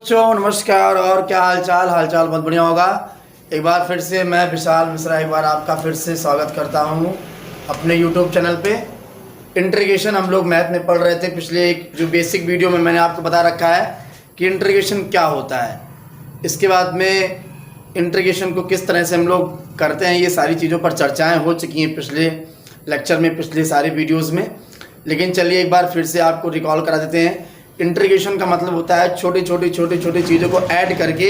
बच्चों नमस्कार। और क्या हाल चाल बहुत बढ़िया होगा। एक बार फिर से मैं विशाल मिश्रा एक बार आपका फिर से स्वागत करता हूं अपने YouTube चैनल पे। इंटीग्रेशन हम लोग मैथ में पढ़ रहे थे। पिछले एक जो बेसिक वीडियो में मैंने आपको बता रखा है कि इंटीग्रेशन क्या होता है। इसके बाद में इंटीग्रेशन को किस तरह से हम लोग करते हैं, ये सारी चीज़ों पर चर्चाएँ हो चुकी हैं पिछले लेक्चर में, पिछले सारे वीडियोज़ में। लेकिन चलिए एक बार फिर से आपको रिकॉल करा देते हैं। इंटीग्रेशन का मतलब होता है छोटी छोटी चीज़ों को ऐड करके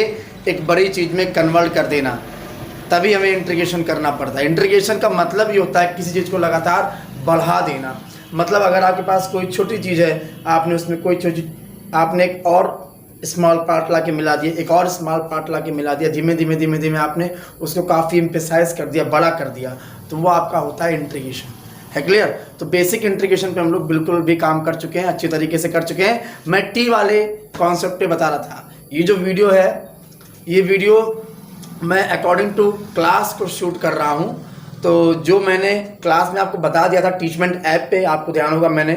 एक बड़ी चीज़ में कन्वर्ट कर देना, तभी हमें इंटीग्रेशन करना पड़ता है। इंटीग्रेशन का मतलब ये होता है किसी चीज़ को लगातार बढ़ा देना। मतलब अगर आपके पास कोई छोटी चीज़ है, आपने उसमें कोई छोटी आपने एक और स्मॉल पार्ट ला के मिला दिया, एक और स्मॉल पार्ट ला के मिला दिया, धीमे धीमे आपने उसको काफ़ी एम्फेसाइज कर दिया, बड़ा कर दिया, तो वो आपका होता है इंटीग्रेशन। है क्लियर? तो बेसिक इंटीग्रेशन पे हम लोग बिल्कुल भी काम कर चुके हैं, अच्छी तरीके से कर चुके हैं। मैं टी वाले कॉन्सेप्ट पे बता रहा था। ये जो वीडियो है, ये वीडियो मैं अकॉर्डिंग टू क्लास को शूट कर रहा हूँ। तो जो मैंने क्लास में आपको बता दिया था टीचमेंट ऐप पे, आपको ध्यान होगा मैंने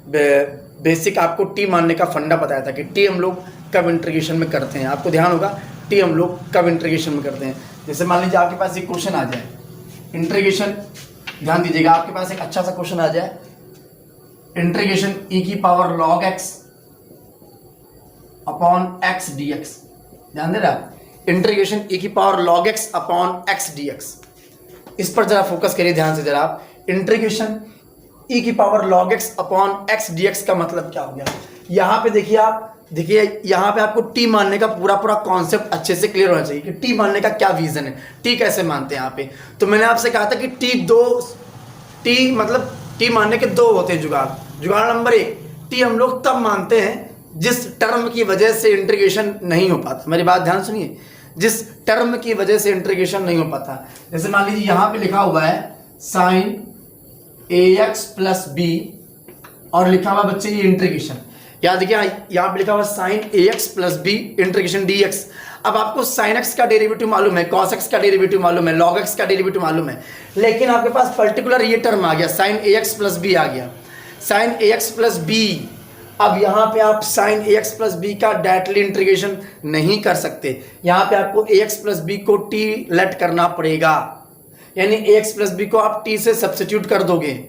बेसिक आपको टी मानने का फंडा बताया था कि टी हम लोग कब इंटीग्रेशन में करते हैं। आपको ध्यान होगा टी हम लोग कब इंटीग्रेशन में करते हैं। जैसे मान लीजिए आपके पास एक क्वेश्चन आ जाए इंटीग्रेशन, ध्यान दीजिएगा, आपके पास एक अच्छा सा क्वेश्चन आ जाए इंटीग्रेशन e की power log x upon x dx। ध्यान दे रहा है, इंटीग्रेशन e की power log x upon x dx। इस पर जरा फोकस करिए ध्यान से जरा आप। इंटीग्रेशन e की power log x upon x dx का मतलब क्या हो गया। यहां पे देखिए आप, देखिए यहाँ पे आपको टी मानने का पूरा कॉन्सेप्ट अच्छे से क्लियर होना चाहिए कि टी मानने का क्या विजन है, टी कैसे मानते हैं यहाँ पे। तो मैंने आपसे कहा था कि टी मतलब टी मानने के दो होते हैं जुगाड़ नंबर एक, टी हम लोग तब मानते हैं जिस टर्म की वजह से इंटीग्रेशन नहीं हो पाता। मेरी बात ध्यान सुनिए, जिस टर्म की वजह से इंटीग्रेशन नहीं हो पाता। जैसे मान लीजिए यहाँ पे लिखा हुआ है साइन ax प्लस बी और लिखा हुआ बच्चे ये इंटीग्रेशन। याद देखिए यहाँ पे लिखा हुआ sine ax plus B integration dx। अब आपको साइन x का डेरिवेटिव मालूम है, cos x का डेरिवेटिव मालूम है, log x का डेरिवेटिव मालूम है, लेकिन आपके पास पर्टिकुलर ये टर्म आ गया साइन ax प्लस बी आ गया, साइन ax प्लस बी। अब यहाँ पे आप साइन ax प्लस बी का डायरेक्टली इंटीग्रेशन नहीं कर सकते। यहाँ पे आपको ax प्लस बी को t लेट करना पड़ेगा, यानी ax प्लस बी को आप t से सब्स्टिट्यूट कर दोगे,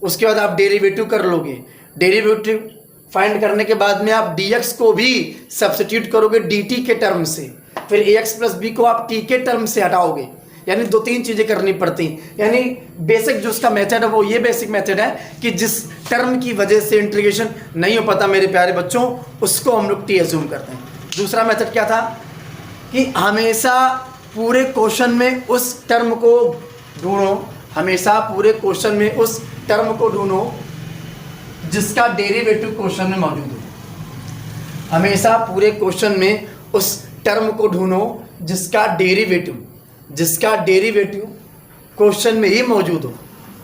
उसके बाद आप डेरिवेटिव कर लोगे। डेरिवेटिव फाइंड करने के बाद में आप dx को भी सब्स्टिट्यूट करोगे dt के टर्म से, फिर ax प्लस बी को आप t के टर्म से हटाओगे। यानी दो तीन चीजें करनी पड़ती। यानी बेसिक जो उसका मेथड है वो ये बेसिक मेथड है कि जिस टर्म की वजह से इंटीग्रेशन नहीं हो पाता मेरे प्यारे बच्चों, उसको हम लोग t एज्यूम करते हैं। दूसरा मेथड क्या था कि हमेशा पूरे क्वेश्चन में उस टर्म को ढूंढो, हमेशा पूरे क्वेश्चन में उस टर्म को ढूंढो जिसका डेरिवेटिव क्वेश्चन में मौजूद हो। हमेशा पूरे क्वेश्चन में उस टर्म को ढूंढो जिसका डेरिवेटिव क्वेश्चन में ही मौजूद हो।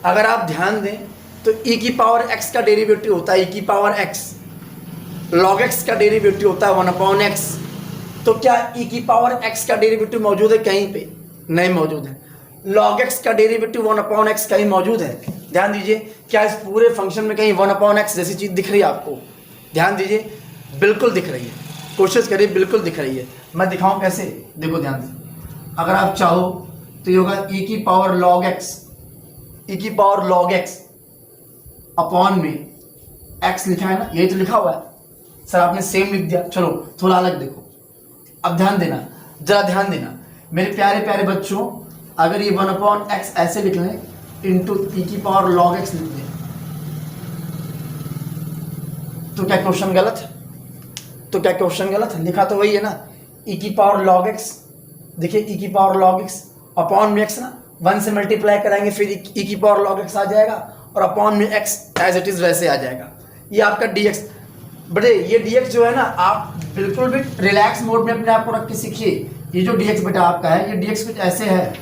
अगर आप ध्यान दें तो e की पावर x का डेरिवेटिव होता है e की पावर x, log x का डेरिवेटिव होता है 1 अपॉन x। तो क्या e की पावर x का डेरिवेटिव मौजूद है कहीं पे? नहीं मौजूद है। log x का डेरिवेटिव 1 अपॉन x कहीं मौजूद है? ध्यान दीजिए, क्या इस पूरे फंक्शन में कहीं 1 अपॉन x जैसी चीज दिख रही है आपको? ध्यान दीजिए, बिल्कुल दिख रही है। कोशिश करिए, बिल्कुल दिख रही है। मैं दिखाऊं कैसे? देखो ध्यान से, अगर आप चाहो तो ये होगा e की पावर log x अपॉन में x लिखा है ना, यही तो लिखा हुआ है। सर आपने सेम लिख दिया, चलो थोड़ा अलग देखो। अब ध्यान देना, जरा ध्यान देना मेरे प्यारे प्यारे बच्चों। अगर ये 1 अपॉन x ऐसे लिख लें इंटू e की पावर log x लिख दें, तो क्या क्वेश्चन गलत है? तो क्या क्वेश्चन गलत है? लिखा तो वही है ना, e की पावर log x। देखिए e की पावर log x अपॉन में x ना, 1 से मल्टीप्लाई कराएंगे फिर e की पावर log x आ जाएगा और अपॉन में x एज इट इज वैसे आ जाएगा। ये आपका dx। बड़े ये dx जो है ना, आप बिल्कुल भी रिलैक्स मोड में अपने आप को रख के सीखिए। ये जो dx बेटा आपका है, ये dx कुछ ऐसे है,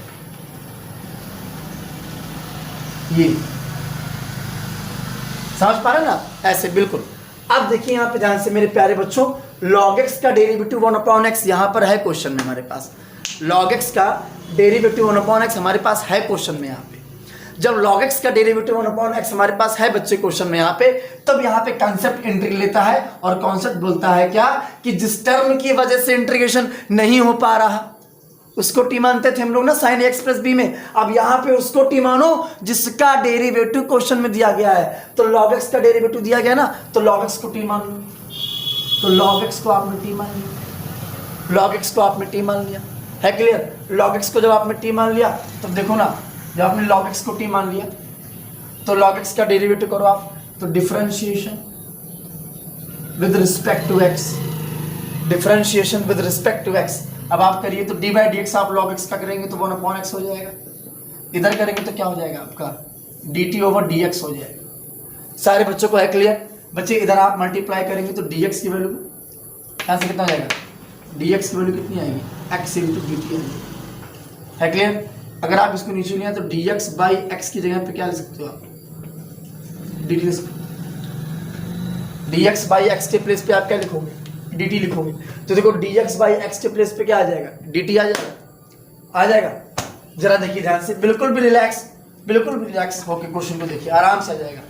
ये समझ पा रहे ना, ऐसे बिल्कुल। अब देखिए यहाँ पे ध्यान से मेरे प्यारे बच्चों, log x का डेरिवेटिव 1 अपॉन x यहाँ पर है क्वेश्चन में हमारे पास। log x का डेरिवेटिव 1 अपॉन x हमारे पास है क्वेश्चन में यहाँ पे। जब log x का डेरिवेटिव 1/x हमारे पास है बच्चे क्वेश्चन में यहाँ पे, तब यहाँ पे कॉन्सेप्ट एंट्री लेता है और कॉन्सेप्ट बोलता है क्या कि जिस टर्म की वजह से इंटीग्रेशन नहीं हो पा रहा उसको टी मानते थे हम लोग ना साइन एक्स प्लस बी में। अब यहाँ पे उसको टी मानो जिसका डेरिवेटिव क्वेश्चन में दिया गया है। तो log x का डेरिवेटिव दिया गया ना, तो log x को टी मान लो। तो log x को आपने टी मान लिया, log x को आपने टी मान लिया, है क्लियर। log x को जब आपने टी मान लिया तो देखो ना, जब आपने log x को टी मान लिया तो log x का डेरिवेटिव करो आप, तो differentiation with respect to x, differentiation with respect to x। अब आप करिए तो डी बाई डी एक्स आप log x का करेंगे तो 1/x हो जाएगा, इधर करेंगे तो क्या हो जाएगा आपका dt ओवर dx हो जाएगा। सारे बच्चों को है क्लियर। बच्चे इधर आप मल्टीप्लाई करेंगे तो dx की वैल्यू यहाँ से कितना हो जाएगा, dx की वैल्यू कितनी आएगी, x इंटू dt आएगी, है क्लियर। अगर आप इसको नीचे लिया तो dx बाई x की जगह पे क्या लिख सकते हो आप, dt। dx बाई x के प्लेस पे आप क्या लिखोगे, dt लिखोगे। तो देखो dx बाई x के प्लेस पे क्या आ जाएगा, dt आ जाएगा, आ जाएगा। जरा देखिए ध्यान से, बिल्कुल भी रिलैक्स, बिल्कुल भी रिलैक्स होकर क्वेश्चन को देखिए, आराम से आ जाएगा।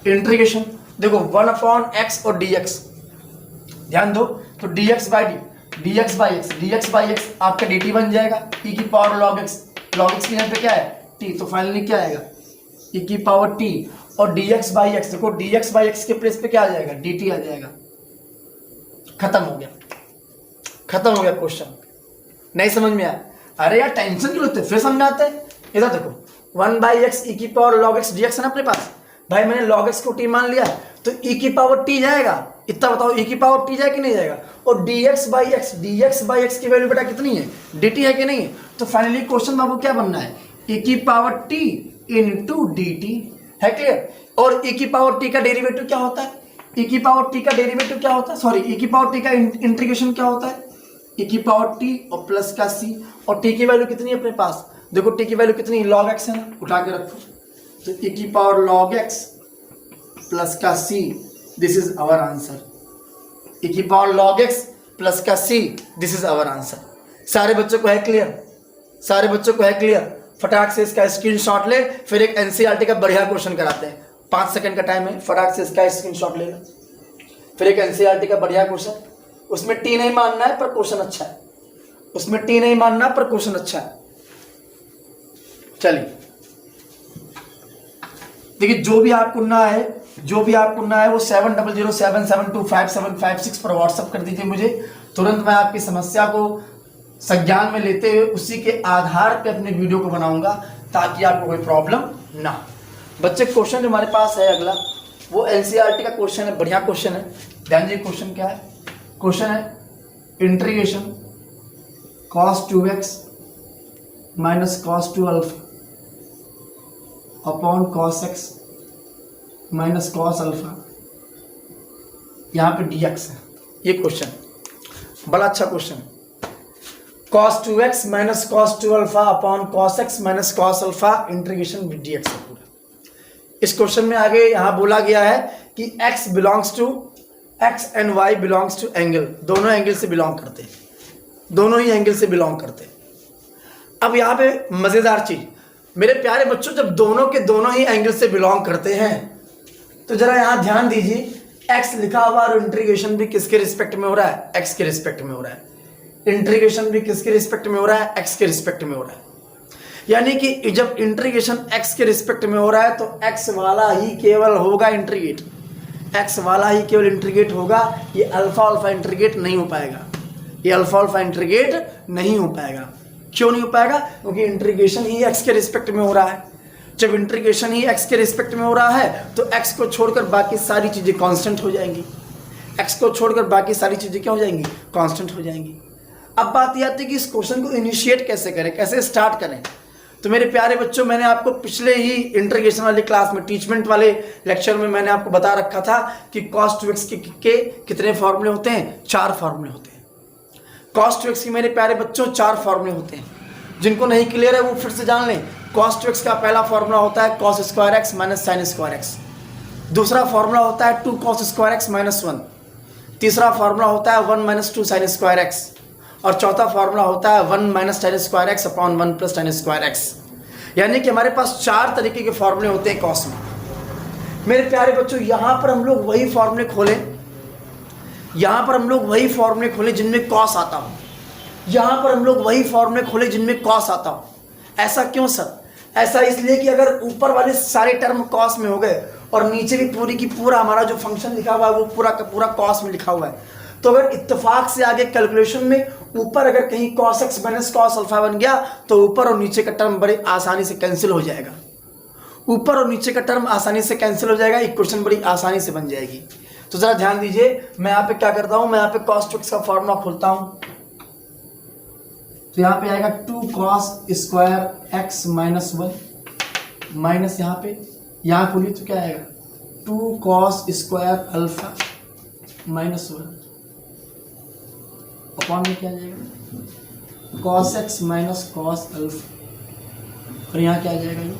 इंटीग्रेशन देखो 1/x और dx, ध्यान दो। तो dx by dx by x आपका dt बन जाएगा e की पावर log x की यहाँ पे क्या है t, तो फाइनली क्या आएगा e की पावर t। और dx बाई x, देखो dx बाई x के प्लेस पे क्या आ जाएगा, dt आ जाएगा। खत्म हो गया, खत्म हो गया क्वेश्चन। नहीं समझ में आया, अरे यार टेंशन क्यों लेते, फिर समझाते हैं। इधर देखो 1/x e की पावर log x dx है ना अपने पास, भाई मैंने log x को t मान लिया तो e की पावर t जाएगा, इतना बताओ e की पावर t जाएगा कि नहीं जाएगा। और dx बाई x की वैल्यू बेटा कितनी है, dt है कि नहीं है। तो फाइनली क्वेश्चन बाबू क्या बनना है, e की पावर t इंटू dt, है क्लियर। और e की पावर t का डेरिवेटिव क्या होता है, e की पावर t का डेरिवेटिव क्या होता है, सॉरी e की पावर t का इंटीग्रेशन क्या होता है, e की पावर t और प्लस का c। और t की वैल्यू कितनी है अपने पास, देखो t की वैल्यू कितनी है, log x है ना, उठा के रखो। तो e की पावर log x प्लस का c, this is our answer. e की पावर log x प्लस का c, this is our answer. सारे बच्चों को है क्लियर, सारे बच्चों को है क्लियर। फटाक से इसका स्क्रीनशॉट ले, फिर एक एनसीईआरटी का बढ़िया क्वेश्चन कराते हैं, 5 सेकंड का टाइम है, फटाक से इसका स्क्रीनशॉट लेना। फिर एक एनसीईआरटी का बढ़िया क्वेश्चन, उसमें टी नहीं मानना है पर क्वेश्चन अच्छा है, उसमें टी नहीं मानना पर क्वेश्चन अच्छा है। चलिए देखिए, जो भी आपको ना है, जो भी आपको ना है वो 7007725756 पर व्हाट्सअप कर दीजिए मुझे। तुरंत मैं आपकी समस्या को संज्ञान में लेते हुए उसी के आधार पे अपने वीडियो को बनाऊंगा ताकि आपको कोई प्रॉब्लम ना हो। बच्चे क्वेश्चन जो हमारे पास है अगला, वो एनसीईआरटी का क्वेश्चन है, बढ़िया क्वेश्चन है। ध्यान दीजिए क्वेश्चन क्या है, क्वेश्चन है integration cos 2x minus cos 2 alpha upon cos x minus cos alpha, यहाँ पे dx है। ये क्वेश्चन बड़ा अच्छा क्वेश्चन है। cos 2x minus cos 2 alpha upon cos x minus cos alpha integration with dx है पूरा। इस क्वेश्चन में आगे यहाँ बोला गया है कि x belongs to x and y belongs to angle, दोनों एंगल से बिलोंग करते हैं, दोनों ही एंगल से बिलोंग करते हैं। अब यहाँ पे मजेदार चीज, मेरे प्यारे बच्चों, जब दोनों के दोनों ही एंगल से बिलोंग करते हैं तो जरा यहाँ ध्यान दीजिए, x लिखा हुआ और इंटीग्रेशन भी किसके रिस्पेक्ट में हो रहा है, x के रिस्पेक्ट में हो रहा है। इंटीग्रेशन भी किसके रिस्पेक्ट में हो रहा है, x के रिस्पेक्ट में हो रहा है। यानी कि जब इंटीग्रेशन x के रिस्पेक्ट में हो रहा है तो x वाला ही केवल होगा इंटीग्रेट, x वाला ही केवल इंटीग्रेट होगा। ये अल्फा अल्फा इंटीग्रेट नहीं हो पाएगा, ये अल्फा अल्फा इंटीग्रेट नहीं हो पाएगा। क्यों नहीं हो पाएगा, क्योंकि इंटीग्रेशन ही x के रिस्पेक्ट में हो रहा है। जब इंटीग्रेशन ही x के रिस्पेक्ट में हो रहा है तो x को छोड़कर बाकी सारी चीजें कांस्टेंट हो जाएंगी, x को छोड़कर बाकी सारी चीजें क्या हो जाएंगी, कांस्टेंट हो जाएंगी। अब बात यह आती है कि इस क्वेश्चन को इनिशिएट कैसे करें, कैसे स्टार्ट करें। तो मेरे प्यारे बच्चों, मैंने आपको पिछले ही इंटीग्रेशन वाली क्लास में, टीचमेंट वाले लेक्चर में मैंने आपको बता रखा था कि cos 2x के कितने फॉर्मूले होते हैं, 4 फॉर्मूले होते हैं। cos 2x के मेरे प्यारे बच्चों 4 फॉर्मूले होते हैं। जिनको नहीं क्लियर है वो फिर से जान लें। cos 2x का पहला फॉर्मूला होता है cos square x minus sine square x। दूसरा फॉर्मूला होता है 2 cos स्क्वायर x माइनस 1। तीसरा फॉर्मूला होता है 1 माइनस 2 साइन स्क्वायर x। और चौथा फॉर्मूला होता है 1 minus tan square x upon 1 plus tan square x। यानी कि हमारे पास 4 तरीके के फॉर्मूले होते हैं कॉस में। मेरे प्यारे बच्चों, यहाँ पर हम लोग वही फॉर्मूले खोलें, यहाँ पर हम लोग वही फॉर्मूले खोलें जिनमें कॉस आता हो, यहाँ पर हम लोग वही फॉर्मूले खोलें जिनमें कॉस आता हो। ऐसा क्यों सर? ऐसा इसलिए कि अगर ऊपर वाले सारे टर्म कॉस में हो गए और नीचे भी पूरी की पूरा हमारा जो फंक्शन लिखा हुआ है वो पूरा का पूरा कॉस में लिखा हुआ है, तो अगर इत्तेफाक से आगे कैलकुलेशन में ऊपर अगर कहीं cos x minus cos alpha बन गया तो ऊपर और नीचे का टर्म बड़े आसानी से कैंसिल हो जाएगा। ऊपर और नीचे का टर्म आसानी से कैंसिल हो जाएगा, इक्वेशन बड़ी आसानी से बन जाएगी। तो जरा ध्यान दीजिए, मैं यहाँ पे क्या करता हूँ, मैं यहाँ पे cos 2x का फॉर्मूला खोलता हूँ। तो यहाँ पे आएगा 2 cos square x minus 1 minus यहाँ खोलिए तो क्या आएगा 2 cos square alpha minus 1 upon में क्या आ जाएगा cos x minus cos alpha, और यहाँ क्या आ जाएगा ये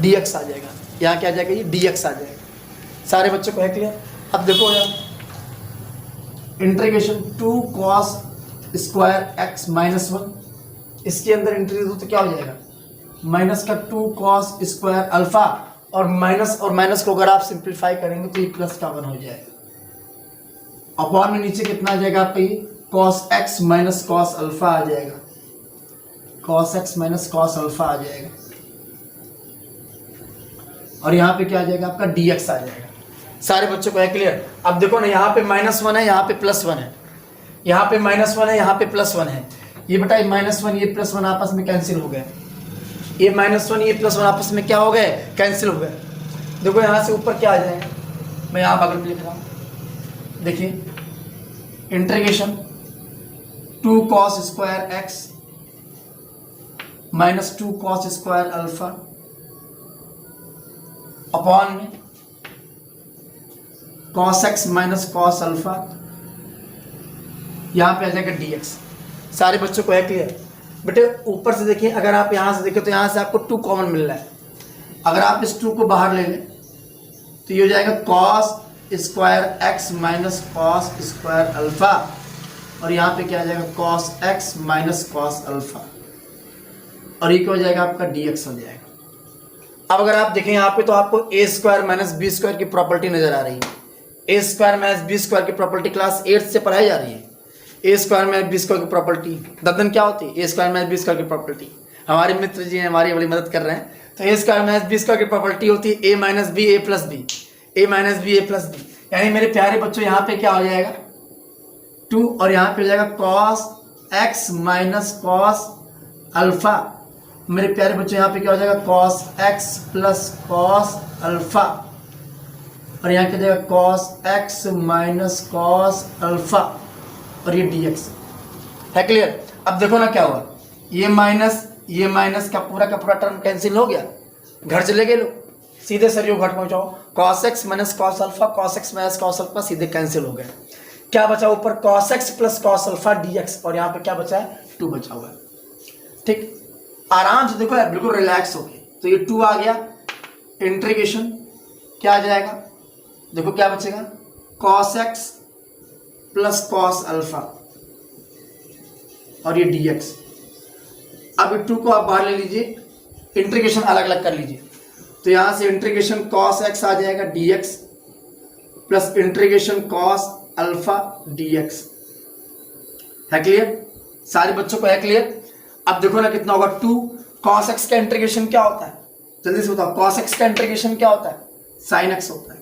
dx आ जाएगा। यहाँ क्या आ जाएगा ये dx आ जाएगा। सारे बच्चों को है क्लियर? अब देखो यार, integration 2 cos square x minus 1, इसके अंदर इंटीग्रेट हो तो क्या हो जाएगा माइनस का 2 cos स्क्वायर अल्फा, और माइनस को अगर आप सिंप्लीफाई करेंगे तो ये प्लस का 1 हो जाएगा। अपॉन में नीचे कितना आ जाएगा आपका ये cos x minus cos alpha आ जाएगा, cos x minus cos alpha आ जाएगा, और यहाँ पे क्या आ जाएगा आपका dx आ जाएगा। सारे बच्चों को है क्लियर? अब देखो ना, यहाँ पे -1 है, यहाँ पे +1 है, यहाँ पे -1 है, यहाँ पे +1 है। ये बेटा -1 ये +1 आपस में कैंसिल हो गए, ये -1 ये +1 आपस में क्या हो गए कैंसिल हो गए। देखो यहाँ से ऊपर क्या आ जाएगा, मैं यहाँ बगल में लिख रहा हूँ, देखिए integration 2 cos square x minus 2 cos square alpha upon में cos x minus cos alpha, यहाँ पे आ जाएगा dx। सारे बच्चों को है क्लियर? बेटे ऊपर से देखिए, अगर आप यहाँ से देखें तो यहाँ से आपको 2 कॉमन मिल रहा है। अगर आप इस 2 को बाहर ले लें तो ये हो जाएगा cos square x minus cos square alpha, और यहाँ पे क्या आ जाएगा cos x minus cos alpha, और ये क्या हो जाएगा आपका dx हो जाएगा। अब अगर आप देखें यहाँ पे तो आपको a square minus B square की प्रॉपर्टी नजर आ रही है। a square minus B square की प्रॉपर्टी क्लास 8 से पढ़ाई जा रही है। A square minus B square की प्रॉपर्टी ददन क्या होती है, A square minus B square की प्रॉपर्टी। हमारे मित्र जी हैं, हमारी बड़ी मदद कर रहे हैं। तो ए स्क्वायर माइनस बी स्क्वायर की प्रॉपर्टी होती है ए माइनस बी ए प्लस बी, ए माइनस बी ए प्लस बी। यानी मेरे प्यारे बच्चों यहाँ पे क्या हो जाएगा 2, और यहाँ पे हो जाएगा cos x minus cos alpha. मेरे प्यारे बच्चों यहाँ पे क्या हो जाएगा cos x plus cos alpha, और यहाँ क्या हो जाएगा cos x minus cos alpha, और ये dx है। क्लियर? अब देखो ना क्या हुआ, ये माइनस का पूरा टर्म कैंसिल हो गया। घर चले गए लोग, सीधे सरयू घाट पहुंचाओ, cos x minus cos alpha, cos x minus cos alpha सीधे कैंसिल हो गए। क्या बचा ऊपर cos x plus cos alpha dx, और यहाँ पे क्या बचा है 2 बचा हुआ है। ठीक, आराम से देखो यार, बिल्कुल रिलैक्स हो गए। तो ये 2 आ गया, इंटीग्रेशन क्या आ जाएगा, देखो क्या बचेगा cos x plus cos alpha, और ये dx। अब 2 को आप बाहर ले लीजिए, इंटीग्रेशन अलग अलग कर लीजिए। तो यहां से इंटीग्रेशन cos x आ जाएगा dx plus integration cos alpha dx। है क्लियर? सारे बच्चों को है क्लियर? अब देखो ना कितना होगा 2 cos x का इंटीग्रेशन क्या होता है, जल्दी से बताओ। cos x का इंटीग्रेशन क्या होता है, sin x होता है,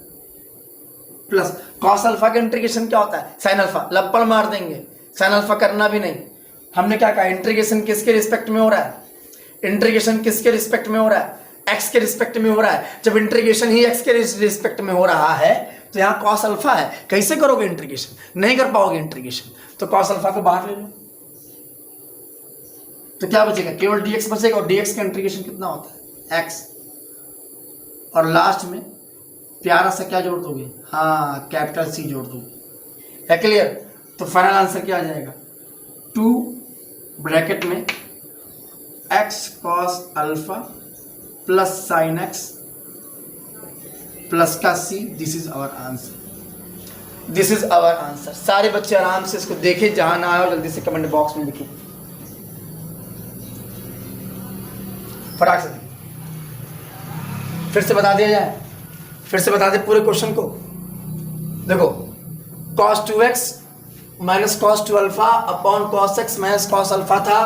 प्लस cos अल्फा का इंटीग्रेशन क्या होता है, sin अल्फा। लप्पड़ मार देंगे, sin अल्फा करना भी नहीं। हमने क्या कहा, इंटीग्रेशन किसके रिस्पेक्ट में हो रहा है, इंटीग्रेशन किसके रिस्पेक्ट में हो रहा है, x के रिस्पेक्ट में हो रहा है। जब इंटीग्रेशन ही x के रिस्पेक्ट में हो रहा है तो यहाँ cos अल्फा है, कैसे करोगे इंटीग्रेशन, नहीं कर पाओगे इंटीग्रेशन। तो cos अल्फा को बाहर ले लो, तो क्या बचेगा, केवल dx बचेगा, और dx का इंटीग्रेशन कितना होता है x, और लास्ट में प्यारा सा क्या जोड़ दोगे, हाँ कैपिटल C जोड़ दोगे। है क्लियर? तो फाइनल आंसर क्या आ जाएगा 2 ब्रैकेट में x cos alpha plus sine x plus का C। This is our answer, this is our answer. सारे बच्चे आराम से इसको देखें, जहां ना आए जल्दी से कमेंट बॉक्स में लिखिए फटाक से। फिर से बता दिया जाए, फिर से बता दे पूरे क्वेश्चन को। देखो cos 2x minus cos 2 alpha upon cos x minus cos alpha था,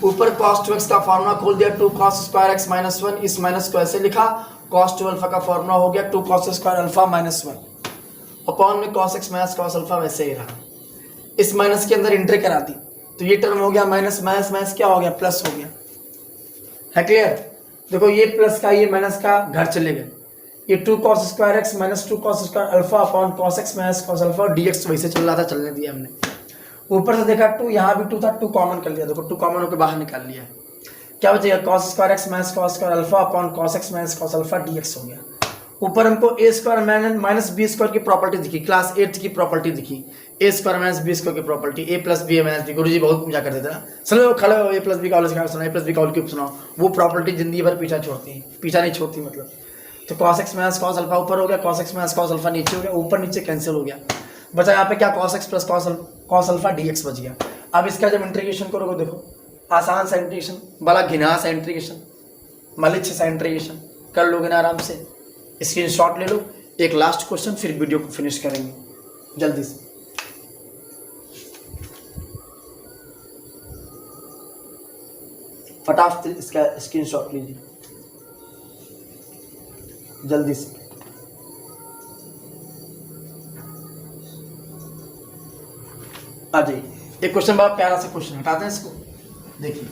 ऊपर cos 2x का फॉर्मूला खोल दिया 2 cos स्क्वायर x माइनस 1, इस माइनस को ऐसे लिखा, cos 2 अल्फा का फॉर्मूला हो गया 2 cos square alpha minus 1 upon में cos x minus cos alpha वैसे ही रहा, इस माइनस के अंदर एंट्री करा दी तो ये टर्म हो गया माइनस माइनस माइनस क्या हो गया प्लस हो गया, है क्लियर। देखो ये प्लस का ये माइनस का घर चले गए, ये 2 cos square x minus 2 cos square alpha upon cos x minus cos alpha dx वैसे चल रहा था, चलने दिया हमने। ऊपर से देखा 2, यहाँ भी 2 था, 2 कॉमन कर लिया, देखो 2 कॉमन होकर बाहर निकाल लिया, क्या बचेगा cos square x minus cos square alpha upon cos x minus cos alpha dx हो गया। ऊपर हमको a square minus B square की प्रॉपर्टी दिखी, क्लास 8 की प्रॉपर्टी दिखी, a square minus B square की property, a plus B minus B. गुरुजी बहुत पूजा करते थे ना, चलो खड़े हो, a प्लस बी का होल स्क्वायर सुनाओ, a प्लस बी का होल क्यूब सुनाओ, वो प्रॉपर्टी जिंदगी भर पीछा छोड़ती है, पीछा नहीं छोड़ती मतलब। तो cos x minus cos alpha ऊपर हो गया, cos x minus cos alpha नीचे हो गया, ऊपर नीचे कैंसिल हो गया, बचा यहाँ पे क्या cos x plus cos alpha dx बच गया। अब इसका जब इंटीग्रेशन करोगे देखो आसान सा इंटीग्रेशन, बड़ा घिना सा इंटीग्रेशन, मलिच्छ सा इंटीग्रेशन कर लोगे ना आराम से। स्क्रीनशॉट ले लो, एक लास्ट क्वेश्चन फिर वीडियो को फिनिश करेंगे जल्दी से। फटाफट इसका स्क्रीनशॉट लीजिए जल्दी से। आ जाइए, एक क्वेश्चन बड़ा प्यारा सा क्वेश्चन, हटाते हैं इसको। देखिए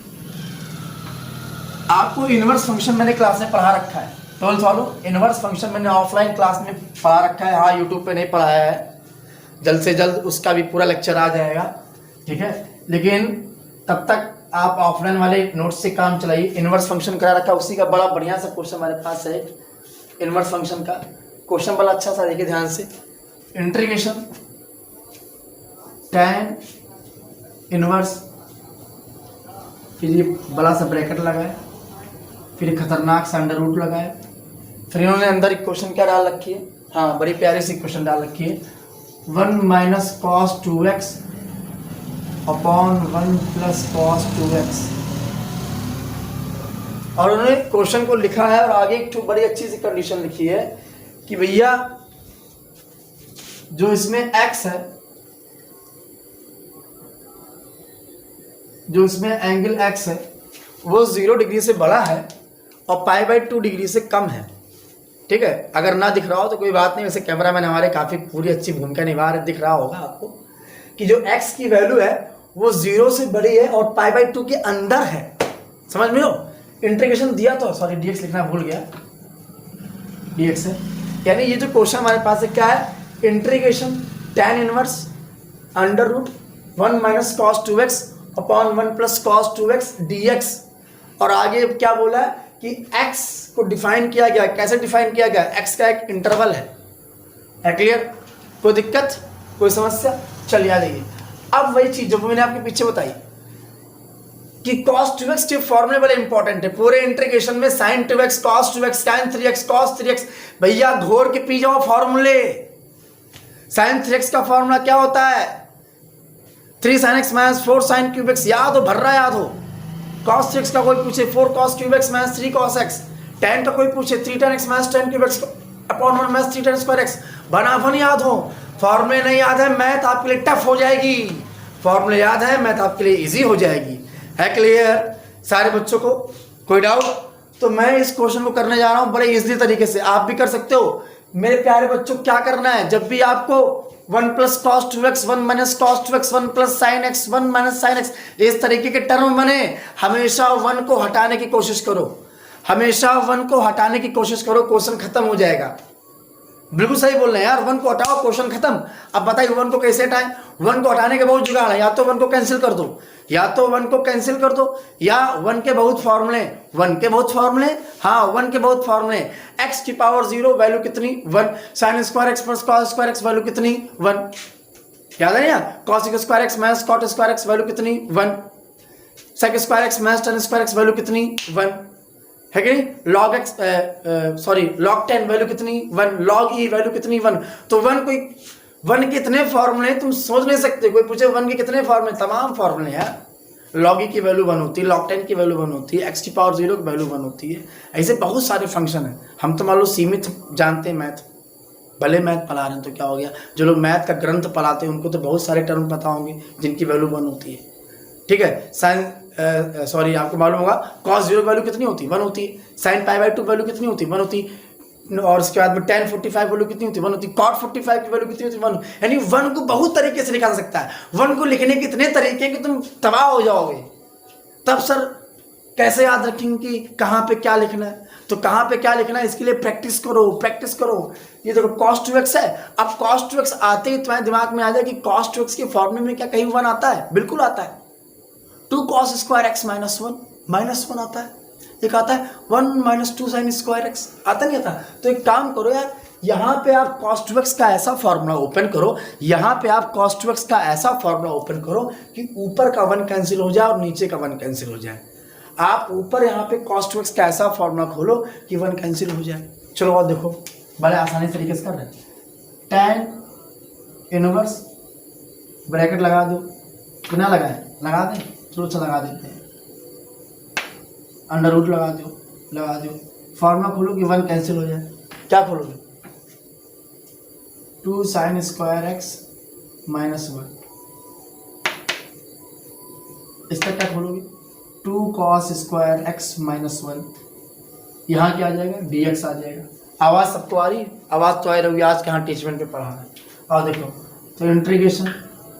आपको इनवर्स फंक्शन मैंने क्लास में पढ़ा रखा है, 12th वालों इनवर्स फंक्शन मैंने ऑफलाइन क्लास में पढ़ा रखा है, हाँ यूट्यूब पे नहीं पढ़ाया है, जल्द से जल्द उसका भी पूरा लेक्चर आ जाएगा, ठीक है। लेकिन तब तक आप ऑफलाइन वाले नोट्स से काम चलाइए। इनवर्स फंक्शन करा रखा है, उसी का बड़ा बढ़िया सा क्वेश्चन हमारे पास है, इनवर्स फंक्शन का क्वेश्चन बड़ा अच्छा सा, देखिए ध्यान से। इंटीग्रेशन tan इनवर्स, फिर ये बड़ा सा ब्रैकेट लगाए, फिर खतरनाक सा अंडर रूट लगाए, फिर इन्होंने अंदर एक क्वेश्चन क्या डाल रखी है, हाँ बड़ी प्यारी सी क्वेश्चन डाल रखी है, 1 minus cos 2x upon 1 plus cos 2x, और उन्होंने क्वेश्चन को लिखा है और आगे एक बड़ी अच्छी सी कंडीशन लिखी है कि भैया जो इसमें x है, जो इसमें एंगल x है वो 0 डिग्री से बड़ा है और π/2 डिग्री से कम है, ठीक है। अगर ना दिख रहा हो तो कोई बात नहीं, वैसे कैमरामैन हमारे काफ़ी पूरी अच्छी भूमिका निभा रहे, दिख रहा होगा आपको कि जो x की वैल्यू है वो 0 से बड़ी है और π/2 के अंदर है, समझ में हो। इंटीग्रेशन दिया तो, सॉरी dx लिखना भूल गया, dx है, यानी ये जो क्वेश्चन हमारे पास है क्या है, integration tan inverse under root 1 minus cos 2x upon 1 plus cos 2x dx, और आगे क्या बोला है कि x को डिफाइन किया गया, कैसे डिफाइन किया गया, x का एक इंटरवल है क्लियर, कोई दिक्कत कोई समस्या, चलिए आ जाइए। अब वही चीज जो मैंने आपके पीछे बताई कि cos 2x के फॉर्मूले बड़े इंपॉर्टेंट है पूरे इंटीग्रेशन में, sin 2x cos 2x sin 3x cos 3x, भैया घोर के पी जाओ फॉर्मूले। sin 3x का फॉर्मूला क्या होता है, 3 sin x minus 4 sin cube x, याद हो, भर रहा याद हो। cos 3x का कोई पूछे 4 cos cube x minus 3 cos x, tan का कोई पूछे 3 tan x minus tan cube x upon 1 minus 3 tan square x, बनावन याद हो। फॉर्मूले नहीं याद है, मैथ आपके लिए टफ हो जाएगी, फॉर्मूले याद है मैथ आपके लिए इजी हो जाएगी, है क्लियर सारे बच्चों को, कोई डाउट। तो मैं इस क्वेश्चन को करने जा रहा हूँ बड़े इजी तरीके से, आप भी कर सकते हो मेरे प्यारे बच्चों। क्या करना है, जब भी आपको 1 plus cos 2x 1 minus cos 2x 1 plus sin x 1 minus sin x इस तरीके के टर्म बने, हमेशा 1 को हटाने की कोशिश करो, हमेशा 1 को हटाने की कोशिश करो, क्वेश्चन खत्म हो जाएगा। बिल्कुल सही बोल रहे हैं यार, 1 को हटाओ क्वेश्चन खत्म। अब बताइए 1 को कैसे हटाएं, 1 को हटाने के बहुत जुगाड़ है, या तो 1 को कैंसिल कर दो, या तो 1 को कैंसिल कर दो, या 1 के बहुत फॉर्मूले, 1 के बहुत फॉर्मूले, हाँ 1 के बहुत फॉर्मूले। x की पावर 0 वैल्यू कितनी 1, sin square x plus cos square x value कितनी 1, याद है ना, cos square x minus cot square x value कितनी 1, sec square x minus tan square x value कितनी 1, है कि नहीं, log x log 10 वैल्यू कितनी 1, log e वैल्यू कितनी 1। तो 1 के इतने फॉर्मूले तुम सोच नहीं सकते, कोई पूछे 1 के कितने फॉर्मूले, तमाम फॉर्मूले यार, log e की वैल्यू 1 होती है, log 10 की वैल्यू 1 होती है, x की पावर 0 की वैल्यू 1 होती है। ऐसे बहुत सारे फंक्शन हैं। हम तो मान लो सीमित जानते हैं मैथ, भले मैथ पढ़ा रहे हैं तो क्या हो गया, जो लोग मैथ का ग्रंथ पढ़ाते हैं उनको तो बहुत सारे टर्म पता होंगे जिनकी वैल्यू 1 होती है। ठीक है, साइन सॉरी आपको मालूम होगा cos 0 वैल्यू कितनी होती है, 1 होती है। साइन पाई बाई 2 वैल्यू कितनी होती है, 1 होती है। और उसके बाद में tan 45 वैल्यू कितनी होती है, 1 होती है। cot 45 की वैल्यू कितनी होती है, 1। यानी 1 को बहुत तरीके से निकाल सकता है। 1 को लिखने के इतने तरीके कि तुम तबाह हो जाओगे। तब सर कैसे याद रखेंगे कि कहाँ पे क्या लिखना है, तो कहाँ पे क्या लिखना है इसके लिए प्रैक्टिस करो, प्रैक्टिस करो। ये देखो cos 2x है, अब cos 2x आते ही तुम्हारे दिमाग में आ जाए कि cos 2x के फॉर्मूले में क्या कहीं 1 आता है, बिल्कुल आता है। 2 cos स्क्वायर एक्स माइनस 1 आता है, एक आता है 1 माइनस 2 साइन स्क्वायर एक्स, आता नहीं आता। तो एक काम करो यार, यहाँ पे आप cos 2x का ऐसा फॉर्मूला ओपन करो, यहाँ पे आप cos 2x का ऐसा फॉर्मूला ओपन करो कि ऊपर का 1 कैंसिल हो जाए और नीचे का 1 कैंसिल हो जाए। आप ऊपर यहाँ पे cos 2x का ऐसा फॉर्मूला खोलो कि 1 कैंसिल हो जाए। चलो और देखो, बड़े आसानी तरीके से कर रहे हैं। tan इनवर्स ब्रैकेट लगा दो, बिना लगाए लगा दें, चलो अच्छा लगा देते हैं। अंडर रूट लगा दो, फॉर्मूला खोलो कि 1 कैंसिल हो जाए। क्या खोलोगे, 2 साइन स्क्वायर एक्स माइनस 1। इसका क्या खोलोगे, 2 कॉस स्क्वायर एक्स माइनस 1। यहाँ क्या आ जाएगा, dx आ जाएगा। आवाज़ सबको आ रही है, आवाज़ तो आ रही है, आज के यहाँ टीचमेंट पे पढ़ा है। और देखो तो integration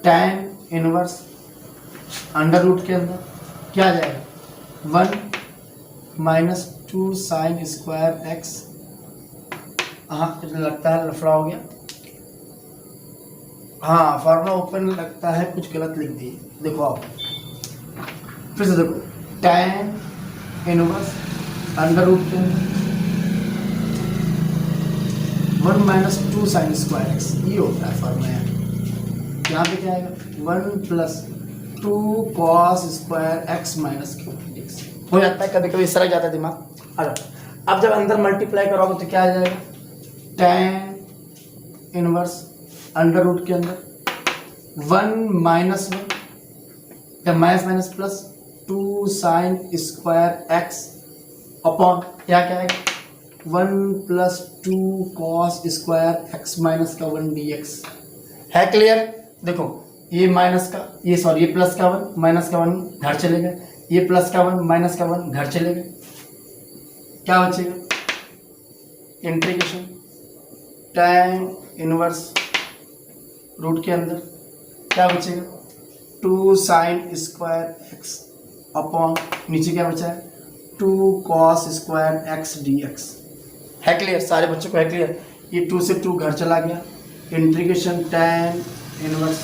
tan inverse under root के अंदर क्या आ जाएगा, 1 माइनस 2 साइन स्क्वायर एक्स। हाँ लगता है लफड़ा हो गया, हाँ फॉर्मूला ओपन लगता है कुछ गलत लिख दिए। देखो आप फिर से देखो, tan इनवर्स अंडर रूट के अंदर 1 माइनस 2 साइन स्क्वायर एक्स, ये होता है फॉर्मूला। यहाँ पे क्या आएगा, 1 plus 2 cos square x minus Q x. हो जाता है कभी कभी इस तरह जाता है दिमाग। अब जब अंदर मल्टीप्लाई करोगे तो क्या आ जाएगा, tan इनवर्स अंडर रूट के अंदर 1 माइनस 1 या minus minus plus 2 sine square x upon क्या क्या आएगा, 1 plus 2 cos square x minus का 1 dx। है क्लियर। देखो ये माइनस का, ये सॉरी ये प्लस का 1 माइनस का 1 घर चले गए, ये प्लस का 1 माइनस का 1 घर चले गए। क्या बचेगा, इंटीग्रेशन tan इनवर्स रूट के अंदर क्या बचेगा, 2 साइन स्क्वायर एक्स अपॉन नीचे क्या बचा है, 2 कॉस स्क्वायर एक्स dx। है क्लियर, सारे बच्चों को है क्लियर। ये 2 से 2 घर चला गया, इंटीग्रेशन tan इनवर्स,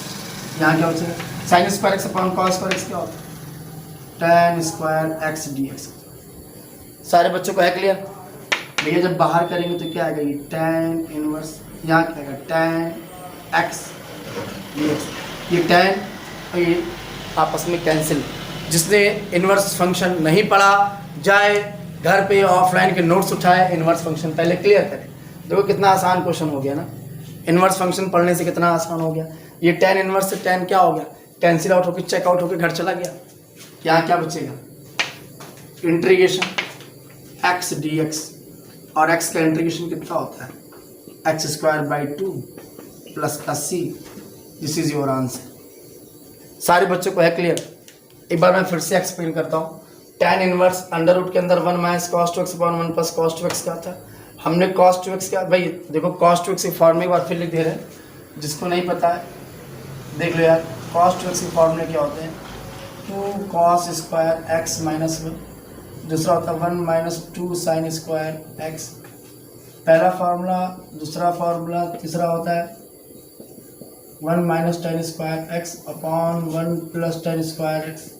यहाँ क्या बचेगा, sine square x upon cos square x क्या होता है, tan स्क्वायर एक्स dx। सारे बच्चों को है क्लियर। भैया जब बाहर करेंगे तो क्या आएगा, ये tan इनवर्स, यहाँ क्या आएगा tan x dx। ये tan और ये आपस में कैंसिल। जिसने इनवर्स फंक्शन नहीं पढ़ा जाए घर पे ऑफलाइन के नोट्स उठाए, इनवर्स फंक्शन पहले क्लियर करें। देखो कितना आसान क्वेश्चन हो गया ना, इनवर्स फंक्शन पढ़ने से कितना आसान हो गया। ये tan इनवर्स से tan क्या हो गया, कैंसिल आउट होकर चेकआउट होकर घर चला गया। यहाँ क्या बचेगा, इंटीग्रेशन x dx, और x का इंटीग्रेशन कितना होता है, x square by 2 plus c। This is your answer. सारे बच्चों को है क्लियर। एक बार मैं फिर से एक्सप्लेन करता हूँ। tan इनवर्स अंडर रूट के अंदर 1 minus cos 2x upon 1 plus cos 2x क्या था, हमने cos 2x क्या, भाई देखो cos 2x की फॉर्मूले एक बार फिर लिख दे रहे हैं, जिसको नहीं पता है देख लो यार। cos 2x के फॉर्मूले क्या होते हैं, 2 cos स्क्वायर एक्स माइनस 1, दूसरा होता है 1 माइनस 2 साइन स्क्वायर एक्स, पहला फार्मूला, दूसरा फार्मूला, तीसरा होता है 1 minus tan square x upon 1 plus tan square x,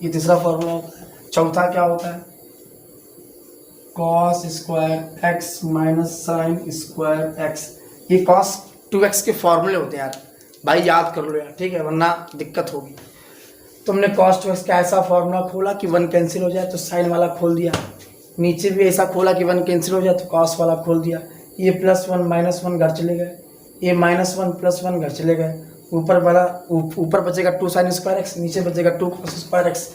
ये तीसरा फॉर्मूला होता है। चौथा क्या होता है, cos square x minus sine square x. ये cos 2x के फॉर्मूले होते हैं यार, भाई याद कर लो यार, ठीक है, वरना दिक्कत होगी। तुमने cos 2x का ऐसा फॉर्मूला खोला कि 1 कैंसिल हो जाए तो साइन वाला खोल दिया, नीचे भी ऐसा खोला कि 1 कैंसिल हो जाए तो cos वाला खोल दिया। ये +1 -1 घर चले गए, ये -1 +1 घर चले गए, ऊपर वाला ऊपर बचेगा 2 साइन स्क्वायर एक्स, नीचे बचेगा 2 कॉस स्क्वायर एक्स,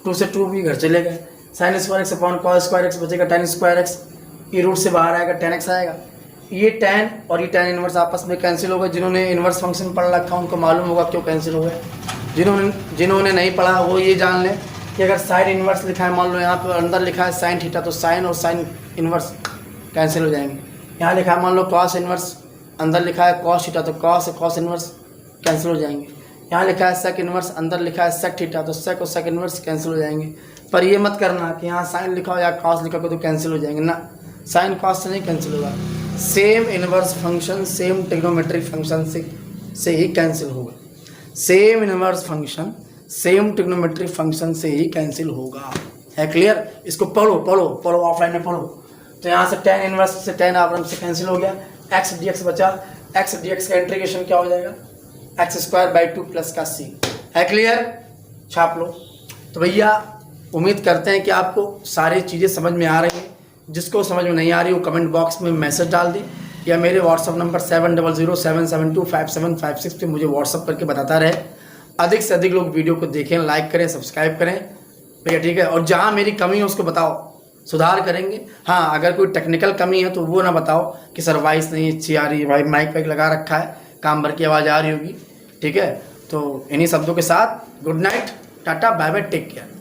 2 से 2 भी घर चले गए, sine square x upon cos square x बचेगा tan स्क्वायर एक्स, ये रूट से बाहर आएगा tan x आएगा। ये tan और ये tan इनवर्स आपस में कैंसिल हो गए। जिन्होंने इनवर्स फंक्शन पढ़ रखा उनको मालूम होगा क्यों कैंसिल हो गए, जिन्होंने नहीं पढ़ा वो ये जान लें कि अगर साइन इनवर्स लिखा है, मान लो यहाँ पर अंदर लिखा है साइन थीटा, तो साइन और साइन इनवर्स कैंसिल हो जाएंगे। यहाँ लिखा है मान लो कॉस इनवर्स, अंदर लिखा है कॉस थीटा, तो कॉस और कॉस इनवर्स कैंसिल हो जाएंगे। यहाँ लिखा है सेक इनवर्स, अंदर लिखा है सेक थीटा, तो सेक और सेक इनवर्स कैंसिल हो जाएंगे। पर ये मत करना कि यहाँ साइन लिखा हो या कॉस लिखा हो तो कैंसिल हो जाएंगे ना, साइन कॉस से नहीं कैंसिल होगा। Same inverse function same trigonometric function से ही कैंसिल होगा। Same inverse function same trigonometric function से ही कैंसिल होगा। है क्लियर? इसको पढ़ो ऑफलाइन में पढ़ो। तो यहाँ से tan इनवर्स से tan आराम से कैंसिल हो गया, x dx बचा, x dx का इंटीग्रेशन क्या हो जाएगा, x²/2 प्लस का c। है क्लियर? छाप लो। तो भैया उम्मीद करते हैं कि आपको सारी चीज़ें समझ में आ रही हैं। जिसको समझ में नहीं आ रही वो कमेंट बॉक्स में मैसेज डाल दें या मेरे व्हाट्सअप नंबर 7007725756 पे मुझे व्हाट्सअप करके बताता रहे। अधिक से अधिक लोग वीडियो को देखें, लाइक करें, सब्सक्राइब करें भैया, ठीक है? और जहाँ मेरी कमी है उसको बताओ, सुधार करेंगे। हाँ, अगर कोई टेक्निकल कमी है तो वो ना बताओ कि सर वॉइस नहीं अच्छी आ रही है, भाई माइक वाइक लगा रखा है, काम भर की आवाज़ आ रही होगी, ठीक है? तो इन्हीं शब्दों के साथ good night, tata, bye bye, take care.